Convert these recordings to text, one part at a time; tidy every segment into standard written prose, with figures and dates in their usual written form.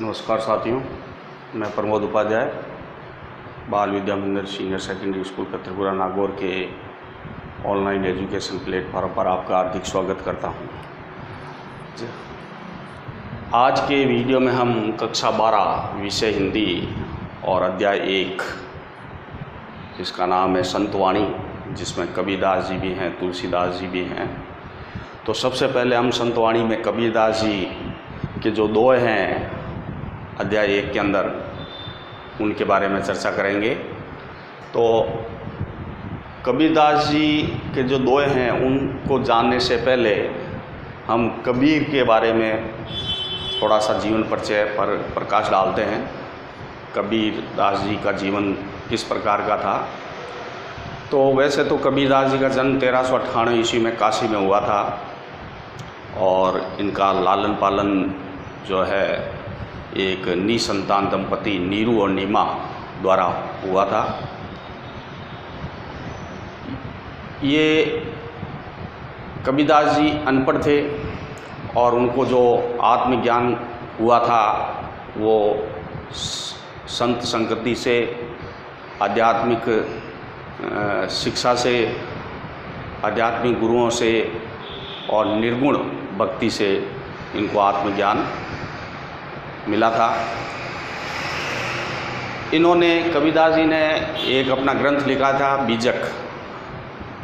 नमस्कार साथियों, मैं प्रमोद उपाध्याय बाल विद्या मंदिर senior secondary school Tripura Nagaur के ऑनलाइन एजुकेशन प्लेटफॉर्म पर आपका हार्दिक स्वागत करता हूं। आज के वीडियो में हम कक्षा 12 विषय हिंदी और अध्याय 1 जिसका नाम है संतवाणी, जिसमें कबीरदास जी भी हैं, तुलसीदास जी भी हैं। तो सबसे पहले हम संतवाणी में कबीरदास जी के जो दोहे हैं अध्याय 1 के अंदर, उनके बारे में चर्चा करेंगे। तो कबीरदास जी के जो दोहे हैं उनको जानने से पहले हम कबीर के बारे में थोड़ा सा जीवन परिचय पर प्रकाश डालते हैं। कबीरदास जी का जीवन किस प्रकार का था। तो वैसे तो कबीरदास जी का जन्म 1398 ईस्वी में काशी में हुआ था और इनका लालन पालन जो है एक निसंतान दंपति नीरू और नीमा द्वारा हुआ था। ये कबीरदास जी अनपढ़ थे और उनको जो आत्मज्ञान हुआ था वो संत संगति से, आध्यात्मिक शिक्षा से, आध्यात्मिक गुरुओं से और निर्गुण भक्ति से इनको आत्मज्ञान मिला था। इन्होंने कबीरदास जी ने एक अपना ग्रंथ लिखा था बीजक,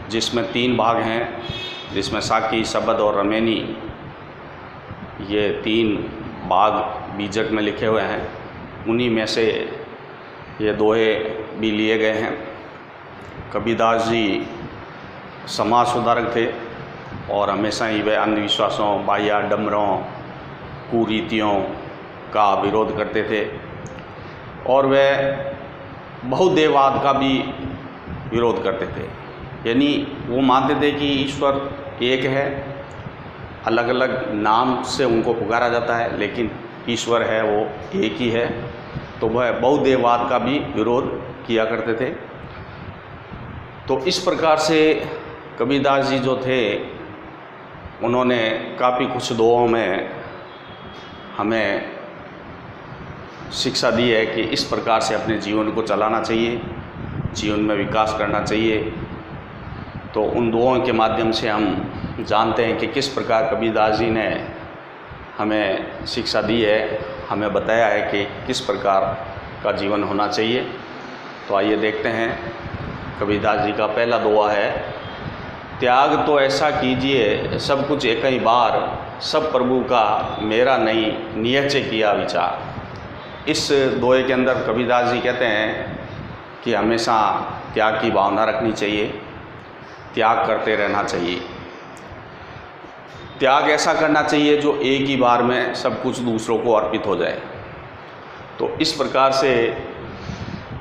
जिसमें 3 भाग हैं, जिसमें साकी, शबद और रमेनी, ये 3 भाग बीजक में लिखे हुए हैं। उन्हीं में से ये दोहे भी लिए गए हैं। कबीरदास जी समाज सुधारक थे और हमेशा ही वे अंधविश्वासों, बाह्य आडंबरों, कुरीतियों का विरोध करते थे और वे बहुदेववाद का भी विरोध करते थे। यानी वो मानते थे कि ईश्वर एक है, अलग अलग नाम से उनको पुकारा जाता है, लेकिन ईश्वर है वो एक ही है। तो वह बहुदेववाद का भी विरोध किया करते थे। तो इस प्रकार से कबीरदास जी जो थे उन्होंने काफ़ी कुछ दोहों में हमें शिक्षा दी है कि इस प्रकार से अपने जीवन को चलाना चाहिए, जीवन में विकास करना चाहिए। तो उन दोहों के माध्यम से हम जानते हैं कि किस प्रकार कबीरदास जी ने हमें शिक्षा दी है, हमें बताया है कि किस प्रकार का जीवन होना चाहिए। तो आइए देखते हैं। कबीरदास जी का पहला दोहा है, त्याग तो ऐसा कीजिए सब कुछ एक ही बार, सब प्रभु का मेरा नहीं नियचे किया विचार। इस दोहे के अंदर कबीरदास जी कहते हैं कि हमेशा त्याग की भावना रखनी चाहिए, त्याग करते रहना चाहिए। त्याग ऐसा करना चाहिए जो एक ही बार में सब कुछ दूसरों को अर्पित हो जाए। तो इस प्रकार से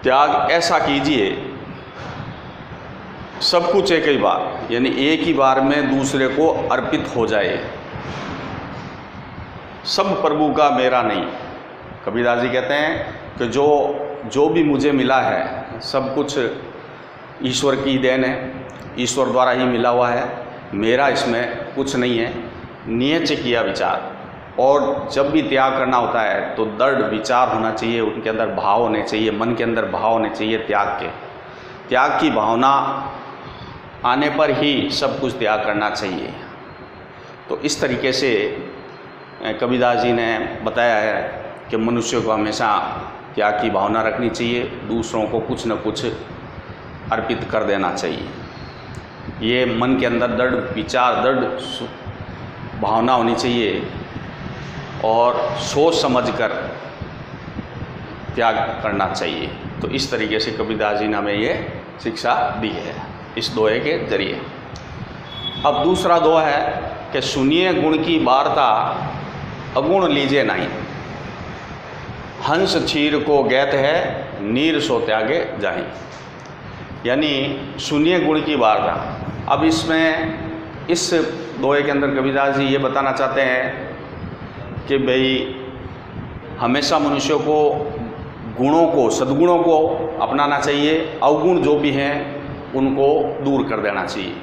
त्याग ऐसा कीजिए सब कुछ एक ही बार, यानी एक ही बार में दूसरे को अर्पित हो जाए। सब प्रभु का मेरा नहीं। कबीरदास जी कहते हैं कि जो भी मुझे मिला है सब कुछ ईश्वर की देन है, ईश्वर द्वारा ही मिला हुआ है, मेरा इसमें कुछ नहीं है। नियत किया विचार। और जब भी त्याग करना होता है तो दृढ़ विचार होना चाहिए, उनके अंदर भाव होने चाहिए, मन के अंदर भाव होने चाहिए त्याग के। त्याग की भावना आने पर ही सब कुछ त्याग करना चाहिए। तो इस तरीके से कबीरदास जी ने बताया है कि मनुष्य को हमेशा त्याग की भावना रखनी चाहिए, दूसरों को कुछ न कुछ अर्पित कर देना चाहिए। ये मन के अंदर दृढ़ विचार, दृढ़ भावना होनी चाहिए और सोच समझकर त्याग करना चाहिए। तो इस तरीके से कबीरदास जी ने हमें ये शिक्षा दी है इस दोहे के जरिए। अब दूसरा दोहा है कि सुनिए गुण की वार्ता, अगुण लीजिए नहीं। हंस क्षीर को गैत है, नीर सो त्यागे जाहि। यानी सुनिए गुण की वार्ता। अब इसमें इस दोहे के अंदर कबीरदास जी ये बताना चाहते हैं कि भाई हमेशा मनुष्य को गुणों को, सद्गुणों को अपनाना चाहिए, अवगुण जो भी हैं उनको दूर कर देना चाहिए।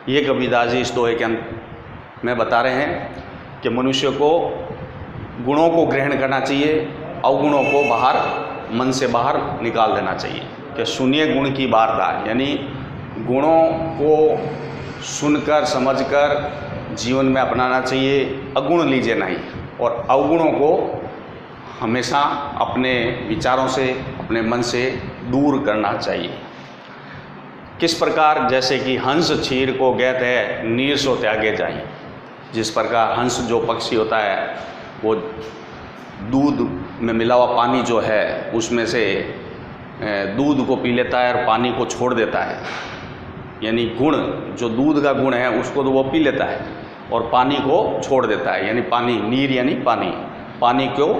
ये कबीरदास जी इस दोहे के अंदर में बता रहे हैं कि मनुष्य को गुणों को ग्रहण करना चाहिए, अवगुणों को बाहर, मन से बाहर निकाल देना चाहिए। कि सुनिए गुण की वार्ता, यानी गुणों को सुनकर समझकर जीवन में अपनाना चाहिए, अगुण लीजिए नहीं, और अवगुणों को हमेशा अपने विचारों से, अपने मन से दूर करना चाहिए। किस प्रकार, जैसे कि हंस क्षीर को कहते हैं नीर सो त्यागे जाए। जिस प्रकार हंस जो पक्षी होता है वो दूध में मिला हुआ पानी जो है उसमें से दूध को पी लेता है और पानी को छोड़ देता है, यानी गुण जो दूध का गुण है उसको तो वो पी लेता है और पानी को छोड़ देता है, यानी पानी, नीर यानी पानी, पानी को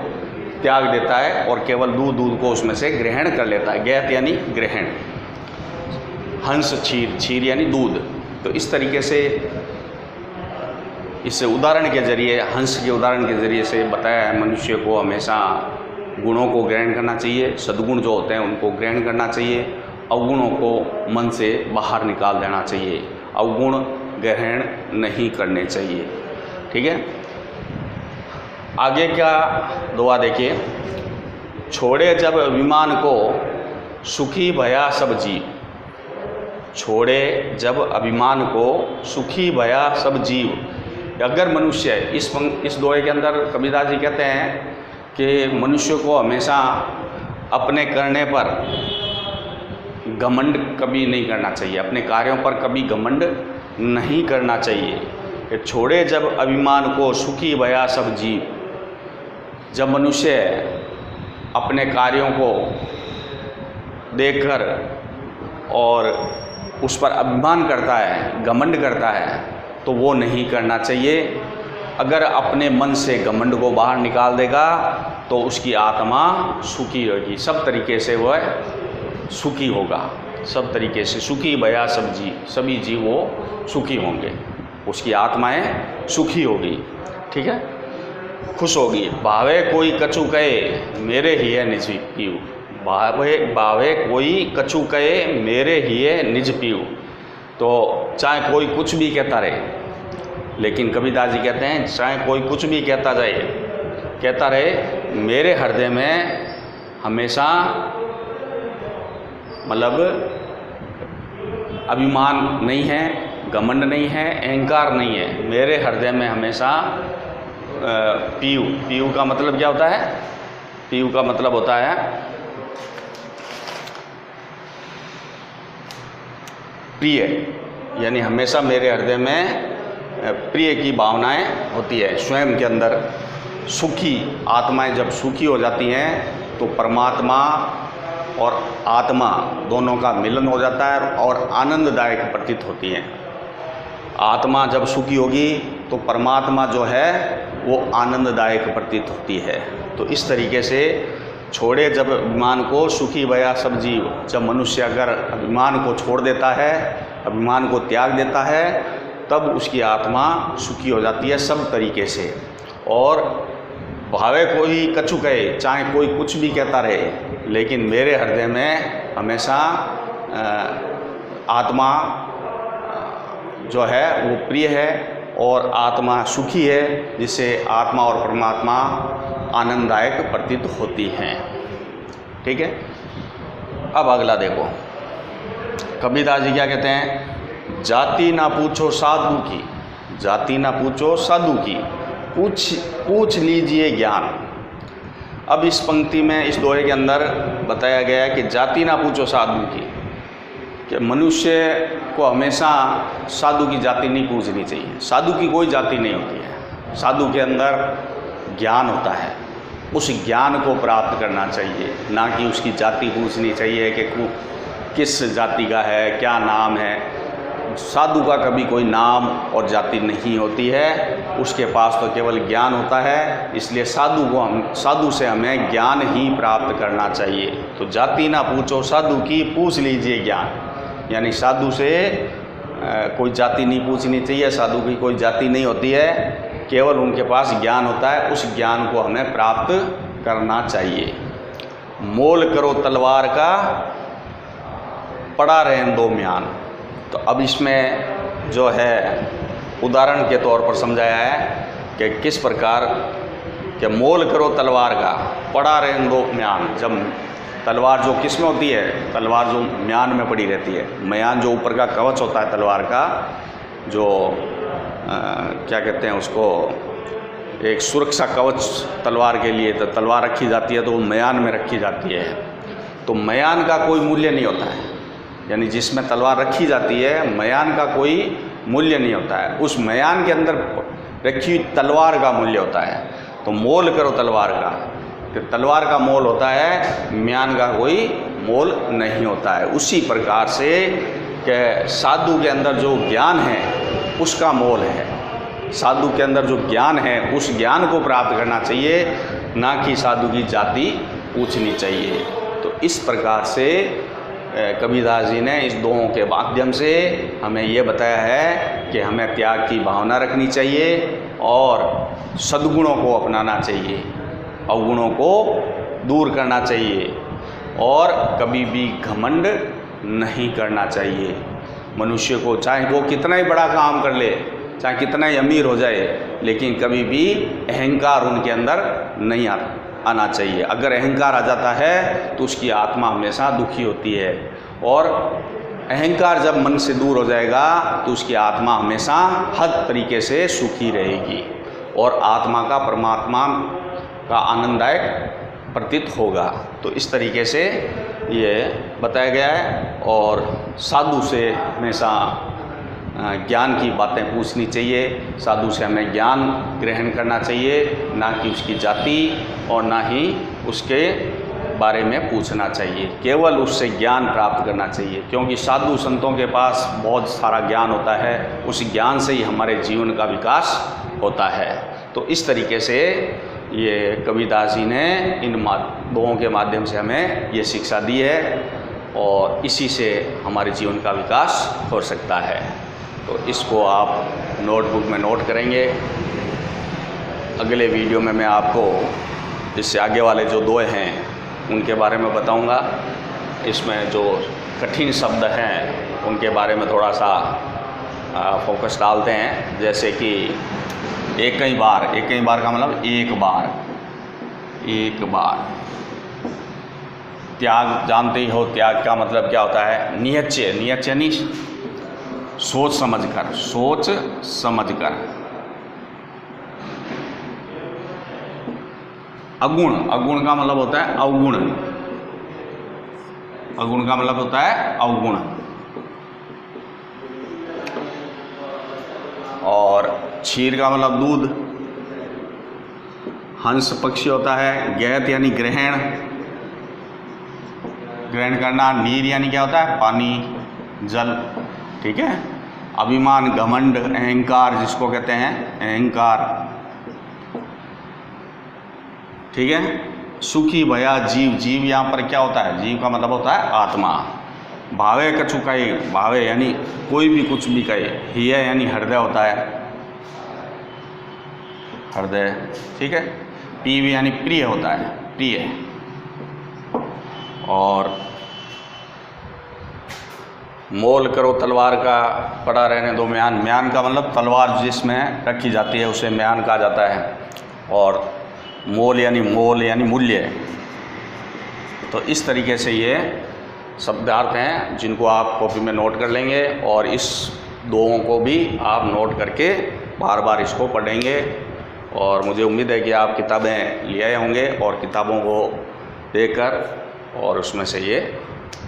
त्याग देता है और केवल दूध को उसमें से ग्रहण कर लेता है। गैत यानी ग्रहण, हंस क्षीर, क्षीर यानी दूध। तो इस तरीके से इस उदाहरण के जरिए, हंस के उदाहरण के जरिए से बताया है मनुष्य को हमेशा गुणों को ग्रहण करना चाहिए, सद्गुण जो होते हैं उनको ग्रहण करना चाहिए, अवगुणों को मन से बाहर निकाल देना चाहिए, अवगुण ग्रहण नहीं करने चाहिए। ठीक है, आगे क्या दुआ देखिए। छोड़े जब अभिमान को सुखी भया सब जीव, छोड़े जब अभिमान को सुखी भया सब जीव। अगर मनुष्य, इस दोहे के अंदर कबीरदास जी कहते हैं कि मनुष्य को हमेशा अपने करने पर घमंड कभी नहीं करना चाहिए, अपने कार्यों पर कभी घमंड नहीं करना चाहिए। कि छोड़े जब अभिमान को सुखी भया सब जीव। जब मनुष्य अपने कार्यों को देखकर और उस पर अभिमान करता है, घमंड करता है, तो वो नहीं करना चाहिए। अगर अपने मन से घमंड को बाहर निकाल देगा तो उसकी आत्मा सुखी होगी, सब तरीके से वह सुखी होगा, सब तरीके से सुखी भया सब जीव, सभी जीव वो सुखी होंगे, उसकी आत्माएं सुखी होगी। ठीक है, खुश होगी। भावे कोई कछु कहे मेरे ही है निज पीऊ, भावे कोई कछु कहे मेरे ही है निज पीऊ। तो चाहे कोई कुछ भी कहता रहे, लेकिन कबीरदास जी कहते हैं चाहे कोई कुछ भी कहता रहे, मेरे हृदय में हमेशा, मतलब अभिमान नहीं है, घमंड नहीं है, अहंकार नहीं है, मेरे हृदय में हमेशा पीयू, पीयू का मतलब क्या होता है? पीयू का मतलब होता है प्रिय, यानी हमेशा मेरे हृदय में प्रिय की भावनाएं होती है। स्वयं के अंदर सुखी आत्माएं जब सुखी हो जाती हैं तो परमात्मा और आत्मा दोनों का मिलन हो जाता है और आनंददायक प्रतीत होती हैं। आत्मा जब सुखी होगी तो परमात्मा जो है वो आनंददायक प्रतीत होती है। तो इस तरीके से छोड़े जब अभिमान को सुखी भया सब जीव। जब मनुष्य अगर अभिमान को छोड़ देता है, अभिमान को त्याग देता है, तब उसकी आत्मा सुखी हो जाती है सब तरीके से। और भावे कोई कछु कहे, चाहे कोई कुछ भी कहता रहे, लेकिन मेरे हृदय में हमेशा आत्मा जो है वो प्रिय है और आत्मा सुखी है, जिससे आत्मा और परमात्मा आनंददायक प्रतीत होती हैं। ठीक है, अब अगला देखो, कबीरदास जी क्या कहते हैं? जाति ना पूछो साधु की, जाति ना पूछो साधु की, पूछ लीजिए ज्ञान। अब इस पंक्ति में, इस दोहे के अंदर बताया गया है कि जाति ना पूछो साधु की, कि मनुष्य को हमेशा साधु की जाति नहीं पूछनी चाहिए। साधु की कोई जाति नहीं होती है, साधु के अंदर ज्ञान होता है, उस ज्ञान को प्राप्त करना चाहिए, ना कि उसकी जाति पूछनी चाहिए कि किस जाति का है, क्या नाम है। साधु का कभी कोई नाम और जाति नहीं होती है, उसके पास तो केवल ज्ञान होता है। इसलिए साधु से हमें ज्ञान ही प्राप्त करना चाहिए। तो जाति ना पूछो साधु की, पूछ लीजिए ज्ञान। यानी साधु से कोई जाति नहीं पूछनी चाहिए, साधु की कोई जाति नहीं होती है, केवल उनके पास ज्ञान होता है, उस ज्ञान को हमें प्राप्त करना चाहिए। मोल करो तलवार का, पड़ा रहने दो म्यान। तो अब इसमें जो है उदाहरण के तौर पर समझाया है कि किस प्रकार कि मोल करो तलवार का, पड़ा रहे दो म्यान। जब तलवार जो किस में होती है, तलवार जो म्यान में पड़ी रहती है, म्यान जो ऊपर का कवच होता है तलवार का, जो क्या कहते हैं उसको, एक सुरक्षा कवच तलवार के लिए तो तलवार रखी जाती है, तो वो म्यान में रखी जाती है। तो म्यान का कोई मूल्य नहीं होता है, यानी जिसमें तलवार रखी जाती है म्यान का कोई मूल्य नहीं होता है, उस म्यान के अंदर रखी तलवार का मूल्य होता है। तो मोल करो तलवार का, कि तलवार का मोल होता है, म्यान का कोई मोल नहीं होता है। उसी प्रकार से कि साधु के अंदर जो ज्ञान है उसका मोल है, साधु के अंदर जो ज्ञान है उस ज्ञान को प्राप्त करना चाहिए, ना कि साधु की जाति पूछनी चाहिए। तो इस प्रकार से कबीरदास जी ने इस दोहों के माध्यम से हमें ये बताया है कि हमें त्याग की भावना रखनी चाहिए और सद्गुणों को अपनाना चाहिए, अवगुणों को दूर करना चाहिए और कभी भी घमंड नहीं करना चाहिए। मनुष्य को चाहे वो कितना ही बड़ा काम कर ले, चाहे कितना ही अमीर हो जाए, लेकिन कभी भी अहंकार उनके अंदर नहीं आना चाहिए। अगर अहंकार आ जाता है तो उसकी आत्मा हमेशा दुखी होती है, और अहंकार जब मन से दूर हो जाएगा तो उसकी आत्मा हमेशा हर तरीके से सुखी रहेगी और आत्मा का परमात्मा का आनंददायक प्रतीत होगा। तो इस तरीके से ये बताया गया है, और साधु से हमेशा ज्ञान की बातें पूछनी चाहिए, साधु से हमें ज्ञान ग्रहण करना चाहिए, ना कि उसकी जाति और ना ही उसके बारे में पूछना चाहिए, केवल उससे ज्ञान प्राप्त करना चाहिए, क्योंकि साधु संतों के पास बहुत सारा ज्ञान होता है, उस ज्ञान से ही हमारे जीवन का विकास होता है। तो इस तरीके से ये कबीरदास जी ने इन दोहों के माध्यम से हमें ये शिक्षा दी है, और इसी से हमारे जीवन का विकास हो सकता है। तो इसको आप नोटबुक में नोट करेंगे। अगले वीडियो में मैं आपको इससे आगे वाले जो दोहे हैं उनके बारे में बताऊंगा। इसमें जो कठिन शब्द हैं उनके बारे में थोड़ा सा फोकस डालते हैं, जैसे कि एक कई बार का मतलब एक बार। त्याग जानते ही हो, त्याग का मतलब क्या होता है, नियच्य यानी सोच समझ कर। अगुण का मतलब होता है अवगुण, अगुण का मतलब होता है अवगुण। और क्षीर का मतलब दूध। हंस पक्षी होता है। गैत यानी ग्रहण करना। नीर यानी क्या होता है, पानी, जल, ठीक है। अभिमान, घमंड, अहंकार जिसको कहते हैं अहंकार, ठीक है। सुखी भया जीव यहाँ पर क्या होता है, जीव का मतलब होता है आत्मा। भावे कछु कहे, भावे यानी कोई भी कुछ भी कहे। हिय यानी हृदय होता है, हृदय, ठीक है। पीव यानी प्रिय होता है, प्रिय। और मोल करो तलवार का, पड़ा रहने दो म्यान। म्यान का मतलब तलवार जिसमें रखी जाती है उसे म्यान कहा जाता है। और मोल यानी मूल्य। तो इस तरीके से ये शब्दार्थ हैं जिनको आप कॉपी में नोट कर लेंगे, और इस दोहों को भी आप नोट करके बार बार इसको पढ़ेंगे। और मुझे उम्मीद है कि आप किताबें ले आए होंगे और किताबों को देखकर और उसमें से ये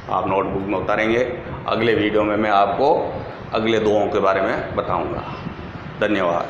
आप नोटबुक में उतारेंगे। अगले वीडियो में मैं आपको अगले दोहों के बारे में बताऊंगा। धन्यवाद।